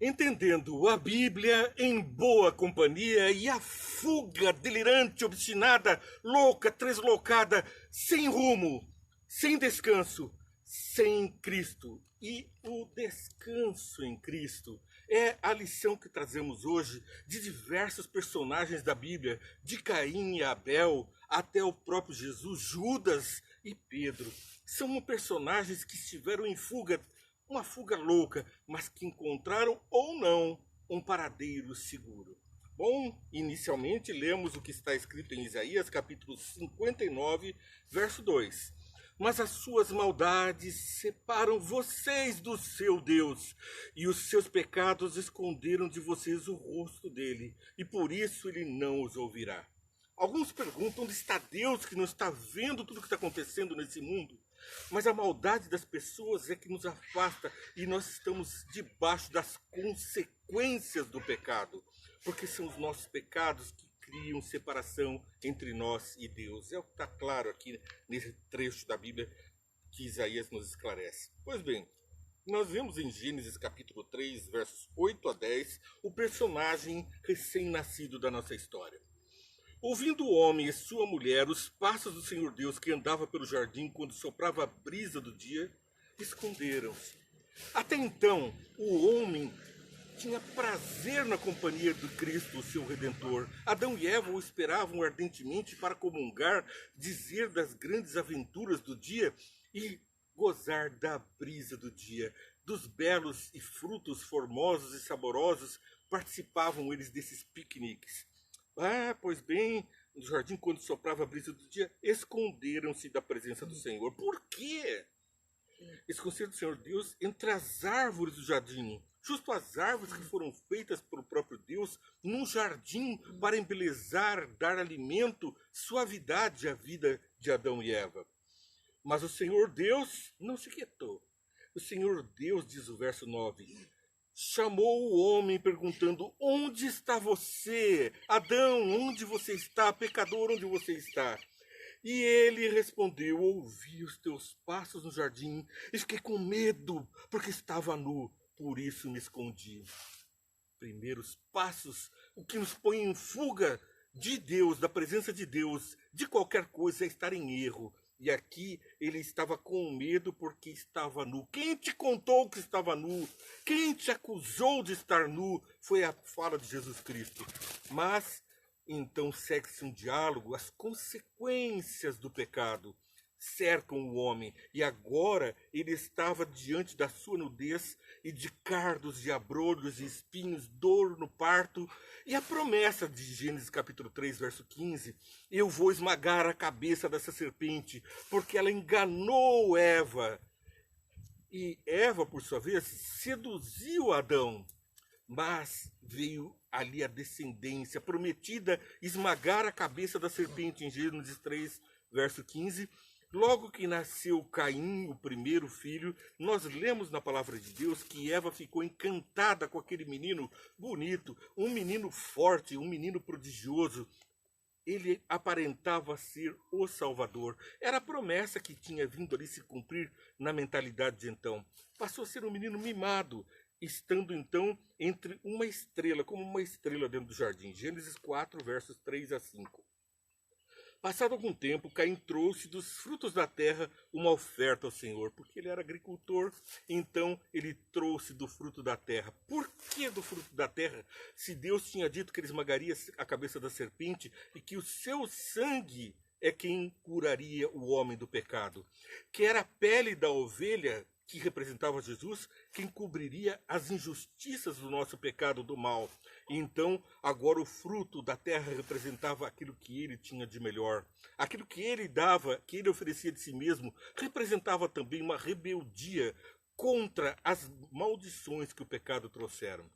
Entendendo a Bíblia em boa companhia e a fuga delirante, obstinada, louca, translocada, sem rumo, sem descanso, sem Cristo. E o descanso em Cristo é a lição que trazemos hoje de diversos personagens da Bíblia, de Caim e Abel, até o próprio Jesus, Judas e Pedro. São personagens que estiveram em fuga, uma fuga louca, mas que encontraram ou não um paradeiro seguro. Bom, inicialmente lemos o que está escrito em Isaías, capítulo 59, verso 2. Mas as suas maldades separam vocês do seu Deus, e os seus pecados esconderam de vocês o rosto dele, e por isso ele não os ouvirá. Alguns perguntam onde está Deus que não está vendo tudo o que está acontecendo nesse mundo? Mas a maldade das pessoas é que nos afasta e nós estamos debaixo das consequências do pecado. Porque são os nossos pecados que criam separação entre nós e Deus. É o que está claro aqui nesse trecho da Bíblia que Isaías nos esclarece. Pois bem, nós vemos em Gênesis capítulo 3, versos 8 a 10, o personagem recém-nascido da nossa história. Ouvindo o homem e sua mulher os passos do Senhor Deus que andava pelo jardim quando soprava a brisa do dia, esconderam-se. Até então, o homem tinha prazer na companhia de Cristo, o seu Redentor. Adão e Eva o esperavam ardentemente para comungar, dizer das grandes aventuras do dia e gozar da brisa do dia, dos belos e frutos formosos e saborosos. Participavam eles desses piqueniques. Pois bem, no jardim, quando soprava a brisa do dia, esconderam-se da presença do Senhor. Por quê? Esconderam do Senhor Deus entre as árvores do jardim. Justo as árvores que foram feitas pelo próprio Deus num jardim para embelezar, dar alimento, suavidade à vida de Adão e Eva. Mas o Senhor Deus não se quietou. O Senhor Deus, diz o verso 9, chamou o homem perguntando: onde está você? Adão, onde você está? Pecador, onde você está? E ele respondeu: ouvi os teus passos no jardim e fiquei com medo, porque estava nu, por isso me escondi. Primeiros passos, o que nos põe em fuga de Deus, da presença de Deus, de qualquer coisa, é estar em erro. E aqui ele estava com medo porque estava nu. Quem te contou que estava nu? Quem te acusou de estar nu? Foi a fala de Jesus Cristo. Mas então segue-se um diálogo, as consequências do pecado cercam o homem, e agora ele estava diante da sua nudez e de cardos, de abrolhos e espinhos, dor no parto, e a promessa de Gênesis capítulo 3, verso 15, eu vou esmagar a cabeça dessa serpente, porque ela enganou Eva, e Eva, por sua vez, seduziu Adão, mas veio ali a descendência prometida esmagar a cabeça da serpente em Gênesis 3, verso 15. Logo que nasceu Caim, o primeiro filho, nós lemos na palavra de Deus que Eva ficou encantada com aquele menino bonito, um menino forte, um menino prodigioso. Ele aparentava ser o Salvador. Era a promessa que tinha vindo ali se cumprir na mentalidade de então. Passou a ser um menino mimado, estando então entre uma estrela, como uma estrela dentro do jardim. Gênesis 4, versos 3 a 5. Passado algum tempo, Caim trouxe dos frutos da terra uma oferta ao Senhor, porque ele era agricultor, então ele trouxe do fruto da terra. Por que do fruto da terra? Se Deus tinha dito que ele esmagaria a cabeça da serpente e que o seu sangue é quem curaria o homem do pecado, que era a pele da ovelha, que representava Jesus, quem cobriria as injustiças do nosso pecado, do mal. E então, agora o fruto da terra representava aquilo que ele tinha de melhor. Aquilo que ele dava, que ele oferecia de si mesmo, representava também uma rebeldia contra as maldições que o pecado trouxeram.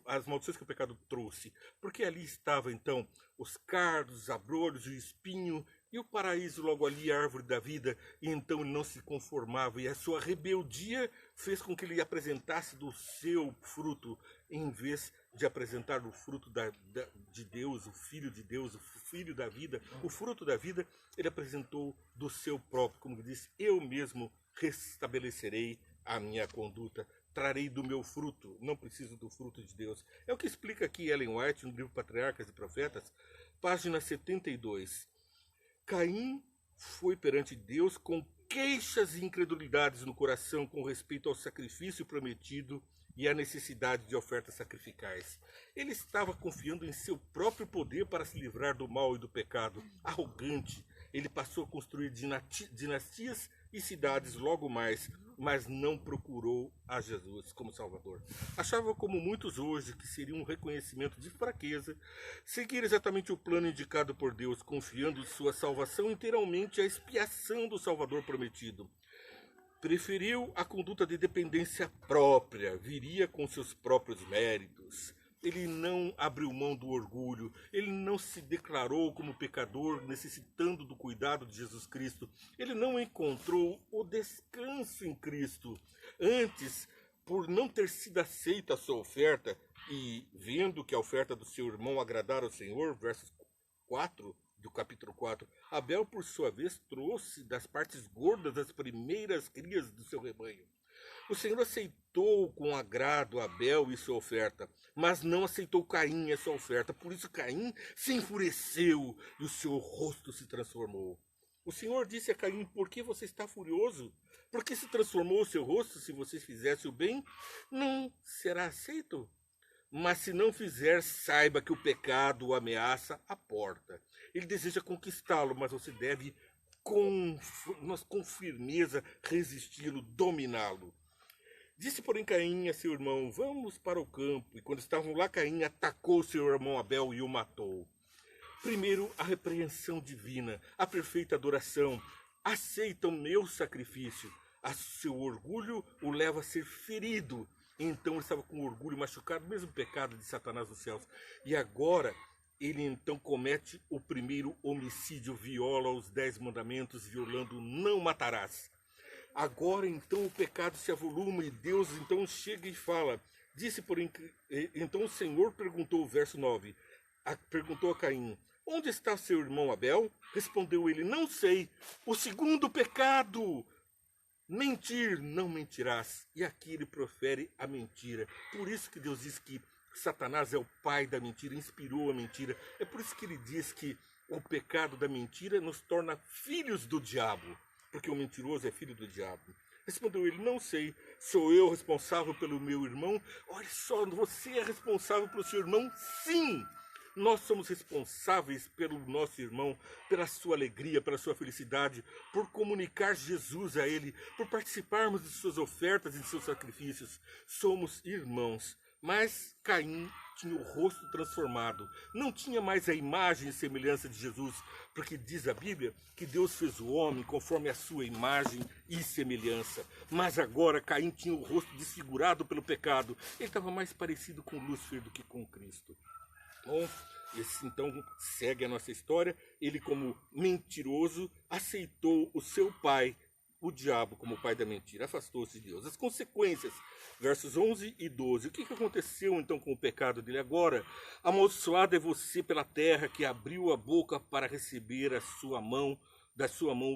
As maldições que o pecado trouxe. Porque ali estava, então, os cardos, os abrolhos, o espinho, e o paraíso logo ali, a árvore da vida, e então ele não se conformava, e a sua rebeldia fez com que ele apresentasse do seu fruto, em vez de apresentar o fruto de Deus, o Filho da vida, o fruto da vida, ele apresentou do seu próprio, como disse, eu mesmo restabelecerei a minha conduta. trarei do meu fruto, não preciso do fruto de Deus. É o que explica aqui Ellen White no livro Patriarcas e Profetas, página 72. Caim foi perante Deus com queixas e incredulidades no coração com respeito ao sacrifício prometido e à necessidade de ofertas sacrificais. Ele estava confiando em seu próprio poder para se livrar do mal e do pecado. Arrogante, ele passou a construir dinastias e cidades logo mais, mas não procurou a Jesus como Salvador. Achava, como muitos hoje, que seria um reconhecimento de fraqueza seguir exatamente o plano indicado por Deus, confiando sua salvação inteiramente à expiação do Salvador prometido. Preferiu a conduta de dependência própria, viria com seus próprios méritos. Ele não abriu mão do orgulho, ele não se declarou como pecador, necessitando do cuidado de Jesus Cristo. Ele não encontrou o descanso em Cristo. Antes, por não ter sido aceita a sua oferta, e vendo que a oferta do seu irmão agradara ao Senhor, versos 4 do capítulo 4, Abel, por sua vez, trouxe das partes gordas as primeiras crias do seu rebanho. O Senhor aceitou com agrado Abel e sua oferta, mas não aceitou Caim e sua oferta. Por isso Caim se enfureceu e o seu rosto se transformou. O Senhor disse a Caim: por que você está furioso? Por que se transformou o seu rosto? Se você fizesse o bem, não será aceito. Mas se não fizer, saiba que o pecado o ameaça à porta. Ele deseja conquistá-lo, mas você deve com firmeza resisti-lo, dominá-lo. Disse, porém, Caim a seu irmão: vamos para o campo. E quando estavam lá, Caim atacou seu irmão Abel e o matou. Primeiro, a repreensão divina, a perfeita adoração. Aceita o meu sacrifício. A seu orgulho o leva a ser ferido. Então ele estava com orgulho machucado, mesmo pecado de Satanás dos céus. E agora ele então comete o primeiro homicídio, viola os 10 mandamentos, violando não matarás. Agora então o pecado se avoluma e Deus então chega e fala. Disse, porém, então o Senhor perguntou, verso 9, perguntou a Caim: onde está seu irmão Abel? Respondeu ele: não sei. O segundo pecado: mentir, não mentirás. E aqui ele profere a mentira. Por isso que Deus diz que Satanás é o pai da mentira, inspirou a mentira. É por isso que ele diz que o pecado da mentira nos torna filhos do diabo, porque o mentiroso é filho do diabo. Respondeu ele: não sei, sou eu responsável pelo meu irmão? Olha só, você é responsável pelo seu irmão? Sim! Nós somos responsáveis pelo nosso irmão, pela sua alegria, pela sua felicidade, por comunicar Jesus a ele, por participarmos de suas ofertas e de seus sacrifícios. Somos irmãos. Mas Caim tinha o rosto transformado, não tinha mais a imagem e semelhança de Jesus, porque diz a Bíblia que Deus fez o homem conforme a sua imagem e semelhança. Mas agora Caim tinha o rosto desfigurado pelo pecado, ele estava mais parecido com Lúcifer do que com Cristo. Bom, então segue a nossa história. Ele, como mentiroso, aceitou o seu pai, o diabo, como pai da mentira, afastou-se de Deus. As consequências, versos 11 e 12. O que aconteceu então com o pecado dele agora? Amaldiçoado é você pela terra que abriu a boca para receber da sua mão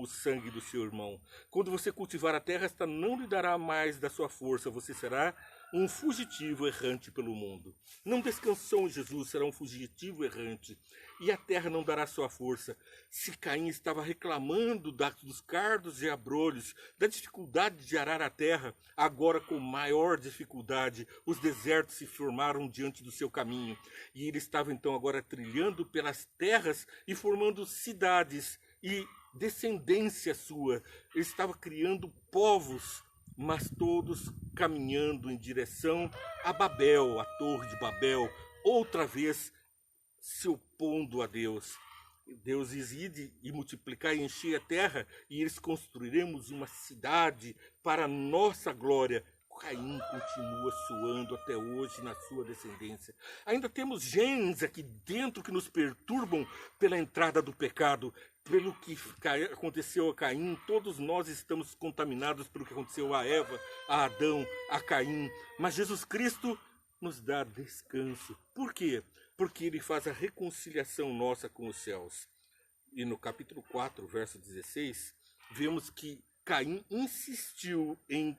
o sangue do seu irmão. Quando você cultivar a terra, esta não lhe dará mais da sua força, você será um fugitivo errante pelo mundo. Não descansou em Jesus, será um fugitivo errante, e a terra não dará sua força. Se Caim estava reclamando dos cardos e abrolhos, da dificuldade de arar a terra, agora com maior dificuldade, os desertos se formaram diante do seu caminho, e ele estava então agora trilhando pelas terras e formando cidades e descendência sua. Ele estava criando povos, mas todos caminhando em direção a Babel, a Torre de Babel, outra vez se opondo a Deus. Deus diz: ide e multiplicar e encher a terra, e eles construiremos uma cidade para a nossa glória. Caim continua soando até hoje na sua descendência. Ainda temos genes aqui dentro que nos perturbam pela entrada do pecado. Pelo que aconteceu a Caim, todos nós estamos contaminados pelo que aconteceu a Eva, a Adão, a Caim. Mas Jesus Cristo nos dá descanso. Por quê? Porque ele faz a reconciliação nossa com os céus. E no capítulo 4, verso 16, vemos que Caim insistiu em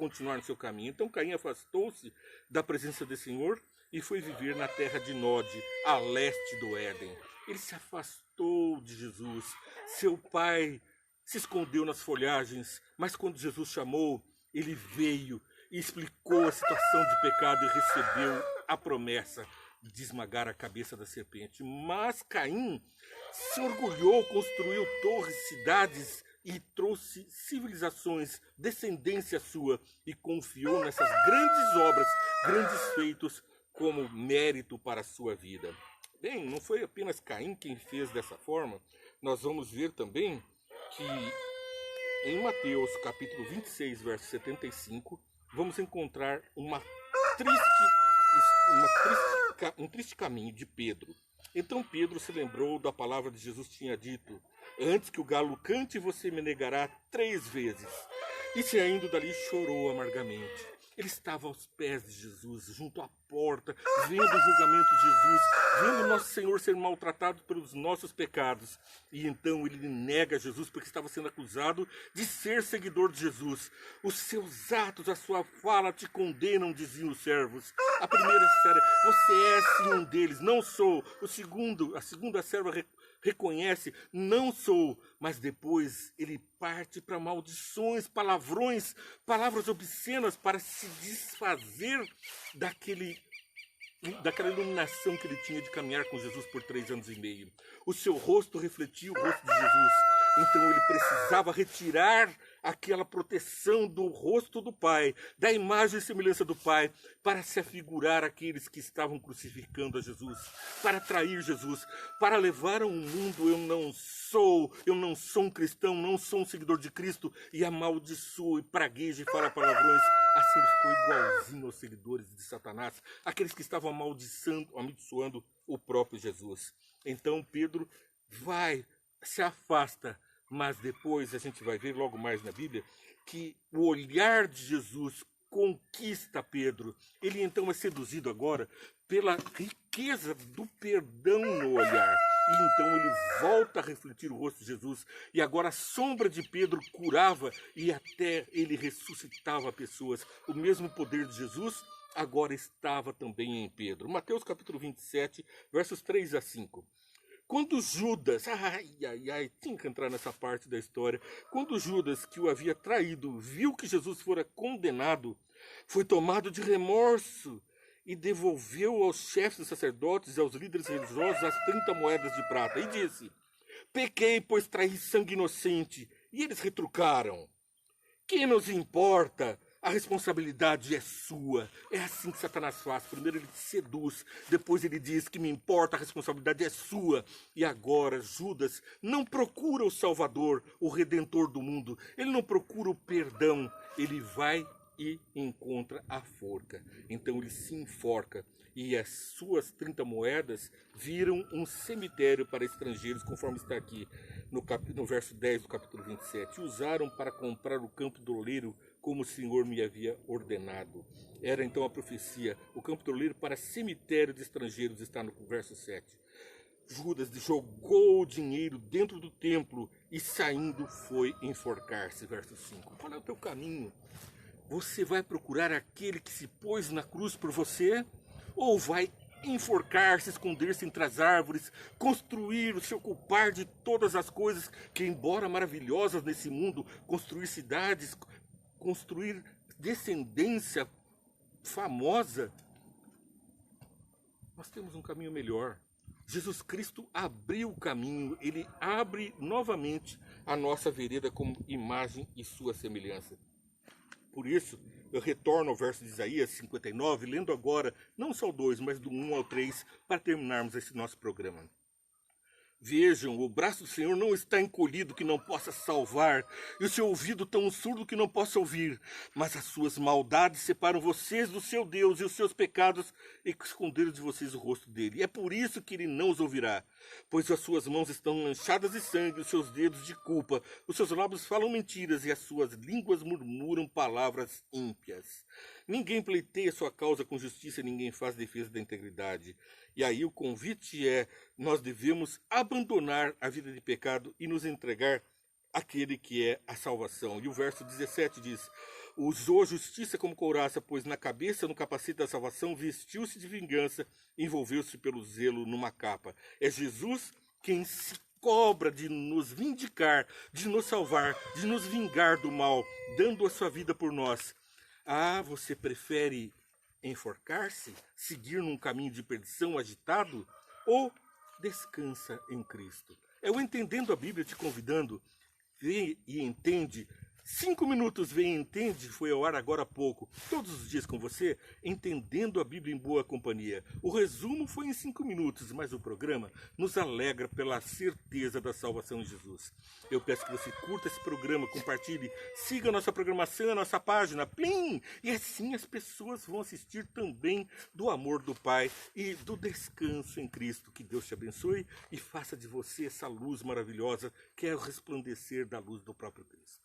continuar no seu caminho. Então Caim afastou-se da presença do Senhor e foi viver na terra de Nod, a leste do Éden. Ele se afastou de Jesus. Seu pai se escondeu nas folhagens, mas quando Jesus chamou, ele veio e explicou a situação de pecado e recebeu a promessa de esmagar a cabeça da serpente. Mas Caim se orgulhou, construiu torres, cidades e trouxe civilizações, descendência sua, e confiou nessas grandes obras, grandes feitos, como mérito para a sua vida. Bem, não foi apenas Caim quem fez dessa forma. Nós vamos ver também que em Mateus capítulo 26, verso 75, vamos encontrar um triste caminho de Pedro. Então Pedro se lembrou da palavra de Jesus que tinha dito: antes que o galo cante, você me negará 3 vezes. E saindo dali chorou amargamente. Ele estava aos pés de Jesus, junto à porta, vendo o julgamento de Jesus, vendo nosso Senhor ser maltratado pelos nossos pecados. E então ele nega Jesus porque estava sendo acusado de ser seguidor de Jesus. Os seus atos, a sua fala te condenam, diziam os servos. A primeira serva: você é sim um deles, não sou. A segunda serva reconhece: não sou. Mas depois ele parte para maldições, palavrões, palavras obscenas para se desfazer daquela iluminação que ele tinha de caminhar com Jesus por 3 anos e meio. O seu rosto refletia o rosto de Jesus. Então ele precisava retirar aquela proteção do rosto do Pai, da imagem e semelhança do Pai, para se afigurar aqueles que estavam crucificando a Jesus, para trair Jesus, para levar ao mundo: eu não sou um cristão, não sou um seguidor de Cristo, e amaldiçoa e pragueja e fala palavrões. Assim ele ficou igualzinho aos seguidores de Satanás, aqueles que estavam amaldiçoando o próprio Jesus. Então Pedro se afasta, mas depois a gente vai ver logo mais na Bíblia que o olhar de Jesus conquista Pedro. Ele então é seduzido agora pela riqueza do perdão no olhar. E então ele volta a refletir o rosto de Jesus. E agora a sombra de Pedro curava e até ele ressuscitava pessoas. O mesmo poder de Jesus agora estava também em Pedro. Mateus capítulo 27, versos 3 a 5. Quando Judas, tinha que entrar nessa parte da história. Quando Judas, que o havia traído, viu que Jesus fora condenado, foi tomado de remorso e devolveu aos chefes dos sacerdotes e aos líderes religiosos as 30 moedas de prata. E disse: pequei, pois traí sangue inocente. E eles retrucaram: que nos importa? A responsabilidade é sua. É assim que Satanás faz. Primeiro ele te seduz, depois ele diz que me importa, a responsabilidade é sua. E agora Judas não procura o Salvador, o Redentor do mundo. Ele não procura o perdão. Ele vai e encontra a forca. Então ele se enforca. E as suas 30 moedas viram um cemitério para estrangeiros, conforme está aqui no verso 10 do capítulo 27. Usaram para comprar o campo do oleiro, como o Senhor me havia ordenado. Era então a profecia. O campo do oleiro para cemitério de estrangeiros está no verso 7. Judas jogou o dinheiro dentro do templo e saindo foi enforcar-se. Verso 5. Qual é o teu caminho? Você vai procurar aquele que se pôs na cruz por você? Ou vai enforcar-se, esconder-se entre as árvores, construir, se ocupar de todas as coisas que, embora maravilhosas nesse mundo, construir cidades, construir descendência famosa? Nós temos um caminho melhor. Jesus Cristo abriu o caminho, ele abre novamente a nossa vereda como imagem e sua semelhança. Por isso, eu retorno ao verso de Isaías 59, lendo agora, não só o 2, mas do 1 ao 3, para terminarmos esse nosso programa. Vejam, o braço do Senhor não está encolhido que não possa salvar, e o seu ouvido tão surdo que não possa ouvir. Mas as suas maldades separam vocês do seu Deus, e os seus pecados esconderam de vocês o rosto dele. E é por isso que ele não os ouvirá, pois as suas mãos estão manchadas de sangue, os seus dedos de culpa, os seus lábios falam mentiras, e as suas línguas murmuram palavras ímpias. Ninguém pleiteia sua causa com justiça, ninguém faz defesa da integridade. E aí o convite é: nós devemos abandonar a vida de pecado e nos entregar aquele que é a salvação. E o verso 17 diz: usou a justiça como couraça, pois na cabeça, no capacete da salvação, vestiu-se de vingança, envolveu-se pelo zelo numa capa. É Jesus quem se cobra de nos vindicar, de nos salvar, de nos vingar do mal, dando a sua vida por nós. Ah, você prefere enforcar-se, seguir num caminho de perdição agitado, ou descansa em Cristo? É o Entendendo a Bíblia te convidando. Vê e entende. 5 minutos, vem e entende, foi ao ar agora há pouco. Todos os dias com você, entendendo a Bíblia em boa companhia. O resumo foi em 5 minutos, mas o programa nos alegra pela certeza da salvação em Jesus. Eu peço que você curta esse programa, compartilhe, siga a nossa programação, a nossa página, plim! E assim as pessoas vão assistir também do amor do Pai e do descanso em Cristo. Que Deus te abençoe e faça de você essa luz maravilhosa que é o resplandecer da luz do próprio Cristo.